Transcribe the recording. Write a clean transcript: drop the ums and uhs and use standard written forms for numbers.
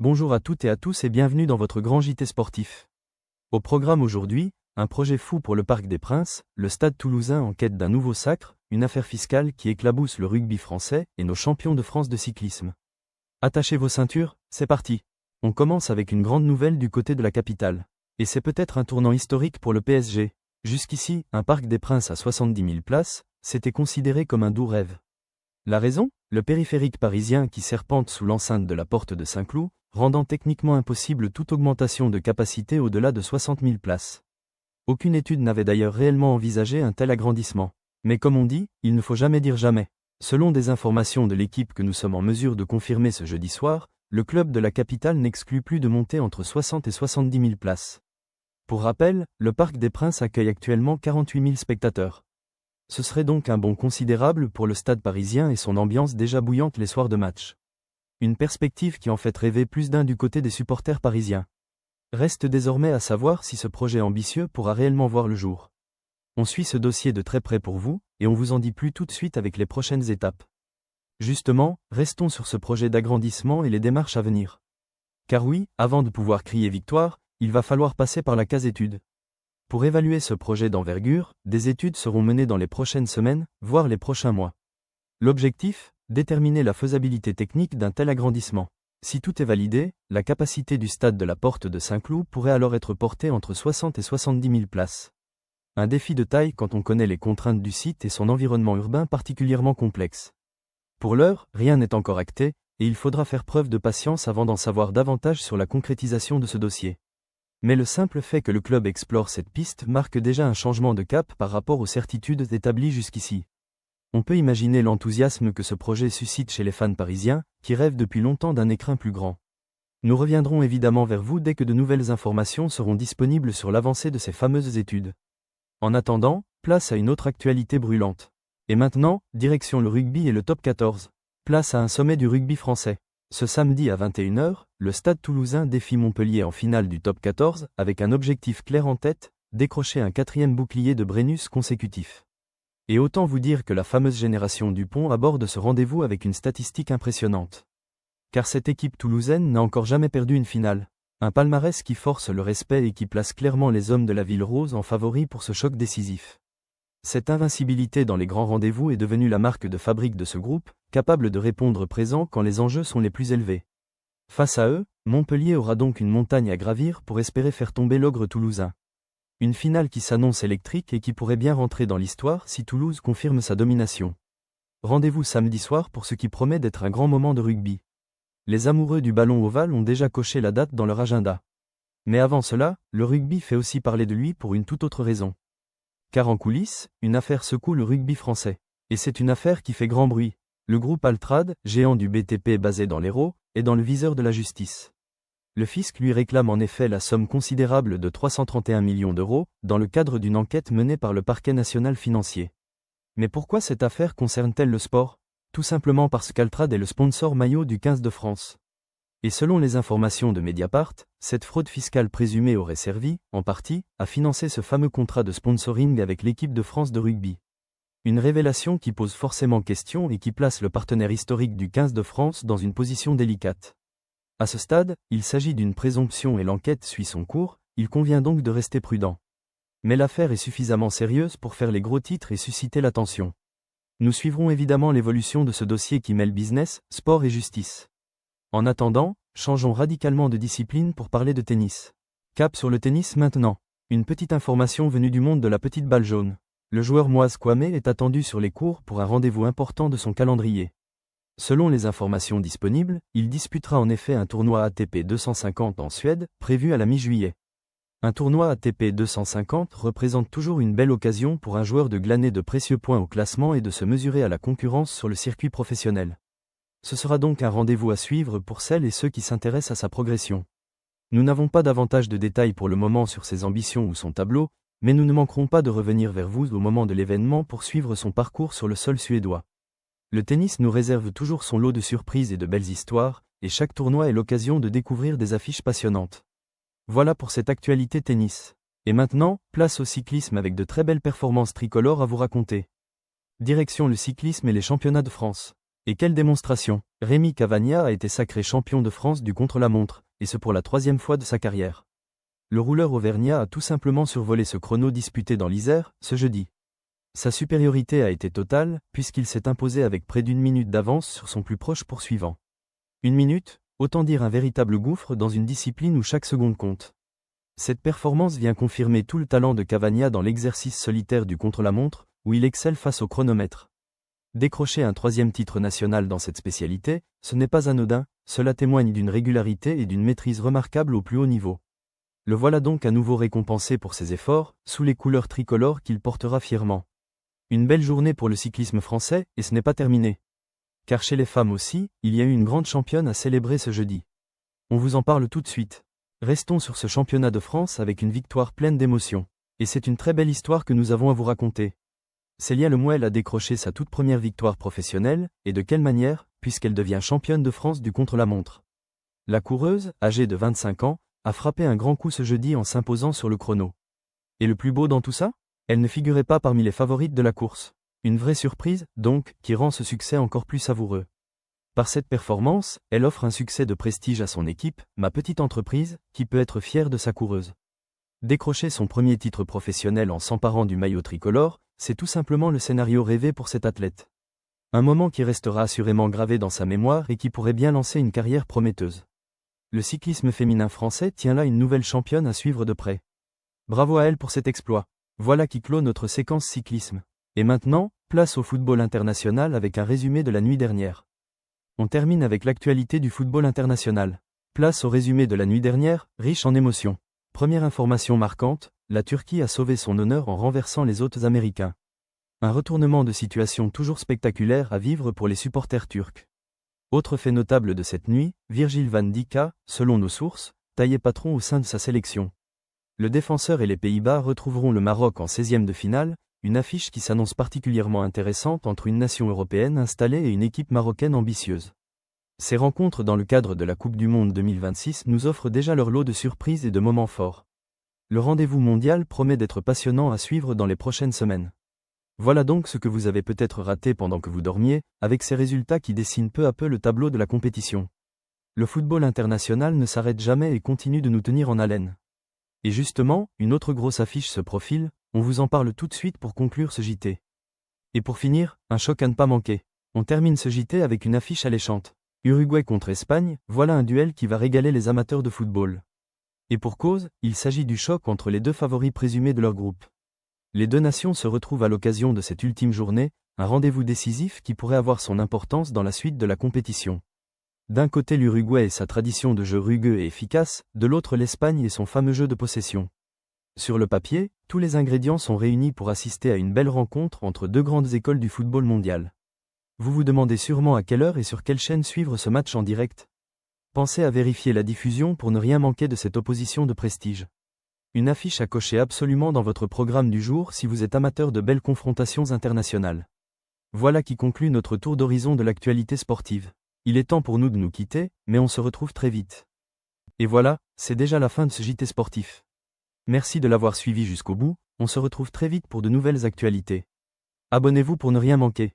Bonjour à toutes et à tous et bienvenue dans votre grand JT sportif. Au programme aujourd'hui, un projet fou pour le Parc des Princes, le Stade Toulousain en quête d'un nouveau sacre, une affaire fiscale qui éclabousse le rugby français et nos champions de France de cyclisme. Attachez vos ceintures, c'est parti. On commence avec une grande nouvelle du côté de la capitale. Et c'est peut-être un tournant historique pour le PSG. Jusqu'ici, un Parc des Princes à 70 000 places, c'était considéré comme un doux rêve. La raison ? Le périphérique parisien qui serpente sous l'enceinte de la porte de Saint-Cloud, rendant techniquement impossible toute augmentation de capacité au-delà de 60 000 places. Aucune étude n'avait d'ailleurs réellement envisagé un tel agrandissement. Mais comme on dit, il ne faut jamais dire jamais. Selon des informations de l'équipe que nous sommes en mesure de confirmer ce jeudi soir, le club de la capitale n'exclut plus de monter entre 60 et 70 000 places. Pour rappel, le Parc des Princes accueille actuellement 48 000 spectateurs. Ce serait donc un bond considérable pour le stade parisien et son ambiance déjà bouillante les soirs de match. Une perspective qui en fait rêver plus d'un du côté des supporters parisiens. Reste désormais à savoir si ce projet ambitieux pourra réellement voir le jour. On suit ce dossier de très près pour vous, et on vous en dit plus tout de suite avec les prochaines étapes. Justement, restons sur ce projet d'agrandissement et les démarches à venir. Car oui, avant de pouvoir crier victoire, il va falloir passer par la case études. Pour évaluer ce projet d'envergure, des études seront menées dans les prochaines semaines, voire les prochains mois. L'objectif ? Déterminer la faisabilité technique d'un tel agrandissement. Si tout est validé, la capacité du stade de la Porte de Saint-Cloud pourrait alors être portée entre 60 et 70 000 places. Un défi de taille quand on connaît les contraintes du site et son environnement urbain particulièrement complexe. Pour l'heure, rien n'est encore acté, et il faudra faire preuve de patience avant d'en savoir davantage sur la concrétisation de ce dossier. Mais le simple fait que le club explore cette piste marque déjà un changement de cap par rapport aux certitudes établies jusqu'ici. On peut imaginer l'enthousiasme que ce projet suscite chez les fans parisiens, qui rêvent depuis longtemps d'un écrin plus grand. Nous reviendrons évidemment vers vous dès que de nouvelles informations seront disponibles sur l'avancée de ces fameuses études. En attendant, place à une autre actualité brûlante. Et maintenant, direction le rugby et le top 14. Place à un sommet du rugby français. Ce samedi à 21 h, le Stade Toulousain défie Montpellier en finale du top 14, avec un objectif clair en tête, décrocher un 4e bouclier de Brennus consécutif. Et autant vous dire que la fameuse génération Dupont aborde ce rendez-vous avec une statistique impressionnante. Car cette équipe toulousaine n'a encore jamais perdu une finale. Un palmarès qui force le respect et qui place clairement les hommes de la Ville Rose en favoris pour ce choc décisif. Cette invincibilité dans les grands rendez-vous est devenue la marque de fabrique de ce groupe, capable de répondre présent quand les enjeux sont les plus élevés. Face à eux, Montpellier aura donc une montagne à gravir pour espérer faire tomber l'ogre toulousain. Une finale qui s'annonce électrique et qui pourrait bien rentrer dans l'histoire si Toulouse confirme sa domination. Rendez-vous samedi soir pour ce qui promet d'être un grand moment de rugby. Les amoureux du ballon ovale ont déjà coché la date dans leur agenda. Mais avant cela, le rugby fait aussi parler de lui pour une toute autre raison. Car en coulisses, une affaire secoue le rugby français. Et c'est une affaire qui fait grand bruit. Le groupe Altrad, géant du BTP basé dans l'Hérault, est dans le viseur de la justice. Le fisc lui réclame en effet la somme considérable de 331 millions d'euros, dans le cadre d'une enquête menée par le parquet national financier. Mais pourquoi cette affaire concerne-t-elle le sport ? Tout simplement parce qu'Altrad est le sponsor maillot du 15 de France. Et selon les informations de Mediapart, cette fraude fiscale présumée aurait servi, en partie, à financer ce fameux contrat de sponsoring avec l'équipe de France de rugby. Une révélation qui pose forcément question et qui place le partenaire historique du 15 de France dans une position délicate. À ce stade, il s'agit d'une présomption et l'enquête suit son cours, il convient donc de rester prudent. Mais l'affaire est suffisamment sérieuse pour faire les gros titres et susciter l'attention. Nous suivrons évidemment l'évolution de ce dossier qui mêle business, sport et justice. En attendant, changeons radicalement de discipline pour parler de tennis. Cap sur le tennis maintenant. Une petite information venue du monde de la petite balle jaune. Le joueur Moise Kwame est attendu sur les courts pour un rendez-vous important de son calendrier. Selon les informations disponibles, il disputera en effet un tournoi ATP 250 en Suède, prévu à la mi-juillet. Un tournoi ATP 250 représente toujours une belle occasion pour un joueur de glaner de précieux points au classement et de se mesurer à la concurrence sur le circuit professionnel. Ce sera donc un rendez-vous à suivre pour celles et ceux qui s'intéressent à sa progression. Nous n'avons pas davantage de détails pour le moment sur ses ambitions ou son tableau, mais nous ne manquerons pas de revenir vers vous au moment de l'événement pour suivre son parcours sur le sol suédois. Le tennis nous réserve toujours son lot de surprises et de belles histoires, et chaque tournoi est l'occasion de découvrir des affiches passionnantes. Voilà pour cette actualité tennis. Et maintenant, place au cyclisme avec de très belles performances tricolores à vous raconter. Direction le cyclisme et les championnats de France. Et quelle démonstration! Rémi Cavagna a été sacré champion de France du contre-la-montre, et ce pour la 3e fois de sa carrière. Le rouleur auvergnat a tout simplement survolé ce chrono disputé dans l'Isère, ce jeudi. Sa supériorité a été totale, puisqu'il s'est imposé avec près d'1 minute d'avance sur son plus proche poursuivant. 1 minute, autant dire un véritable gouffre dans une discipline où chaque seconde compte. Cette performance vient confirmer tout le talent de Cavagna dans l'exercice solitaire du contre-la-montre, où il excelle face au chronomètre. Décrocher un 3e titre national dans cette spécialité, ce n'est pas anodin, cela témoigne d'une régularité et d'une maîtrise remarquable au plus haut niveau. Le voilà donc à nouveau récompensé pour ses efforts, sous les couleurs tricolores qu'il portera fièrement. Une belle journée pour le cyclisme français, et ce n'est pas terminé. Car chez les femmes aussi, il y a eu une grande championne à célébrer ce jeudi. On vous en parle tout de suite. Restons sur ce championnat de France avec une victoire pleine d'émotions. Et c'est une très belle histoire que nous avons à vous raconter. Célia Lemuel a décroché sa toute première victoire professionnelle, et de quelle manière, puisqu'elle devient championne de France du contre-la-montre. La coureuse, âgée de 25 ans, a frappé un grand coup ce jeudi en s'imposant sur le chrono. Et le plus beau dans tout ça? Elle ne figurait pas parmi les favorites de la course. Une vraie surprise, donc, qui rend ce succès encore plus savoureux. Par cette performance, elle offre un succès de prestige à son équipe, Ma Petite Entreprise, qui peut être fière de sa coureuse. Décrocher son premier titre professionnel en s'emparant du maillot tricolore, c'est tout simplement le scénario rêvé pour cet athlète. Un moment qui restera assurément gravé dans sa mémoire et qui pourrait bien lancer une carrière prometteuse. Le cyclisme féminin français tient là une nouvelle championne à suivre de près. Bravo à elle pour cet exploit. Voilà qui clôt notre séquence cyclisme. Et maintenant, place au football international avec un résumé de la nuit dernière. On termine avec l'actualité du football international. Place au résumé de la nuit dernière, riche en émotions. Première information marquante, la Turquie a sauvé son honneur en renversant les hôtes américains. Un retournement de situation toujours spectaculaire à vivre pour les supporters turcs. Autre fait notable de cette nuit, Virgil van Dijk a, selon nos sources, taillé patron au sein de sa sélection. Le défenseur et les Pays-Bas retrouveront le Maroc en 16e de finale, une affiche qui s'annonce particulièrement intéressante entre une nation européenne installée et une équipe marocaine ambitieuse. Ces rencontres dans le cadre de la Coupe du Monde 2026 nous offrent déjà leur lot de surprises et de moments forts. Le rendez-vous mondial promet d'être passionnant à suivre dans les prochaines semaines. Voilà donc ce que vous avez peut-être raté pendant que vous dormiez, avec ces résultats qui dessinent peu à peu le tableau de la compétition. Le football international ne s'arrête jamais et continue de nous tenir en haleine. Et justement, une autre grosse affiche se profile, on vous en parle tout de suite pour conclure ce JT. Et pour finir, un choc à ne pas manquer. On termine ce JT avec une affiche alléchante. Uruguay contre Espagne, voilà un duel qui va régaler les amateurs de football. Et pour cause, il s'agit du choc entre les deux favoris présumés de leur groupe. Les deux nations se retrouvent à l'occasion de cette ultime journée, un rendez-vous décisif qui pourrait avoir son importance dans la suite de la compétition. D'un côté l'Uruguay et sa tradition de jeu rugueux et efficace, de l'autre l'Espagne et son fameux jeu de possession. Sur le papier, tous les ingrédients sont réunis pour assister à une belle rencontre entre deux grandes écoles du football mondial. Vous vous demandez sûrement à quelle heure et sur quelle chaîne suivre ce match en direct. Pensez à vérifier la diffusion pour ne rien manquer de cette opposition de prestige. Une affiche à cocher absolument dans votre programme du jour si vous êtes amateur de belles confrontations internationales. Voilà qui conclut notre tour d'horizon de l'actualité sportive. Il est temps pour nous de nous quitter, mais on se retrouve très vite. Et voilà, c'est déjà la fin de ce JT sportif. Merci de l'avoir suivi jusqu'au bout, on se retrouve très vite pour de nouvelles actualités. Abonnez-vous pour ne rien manquer.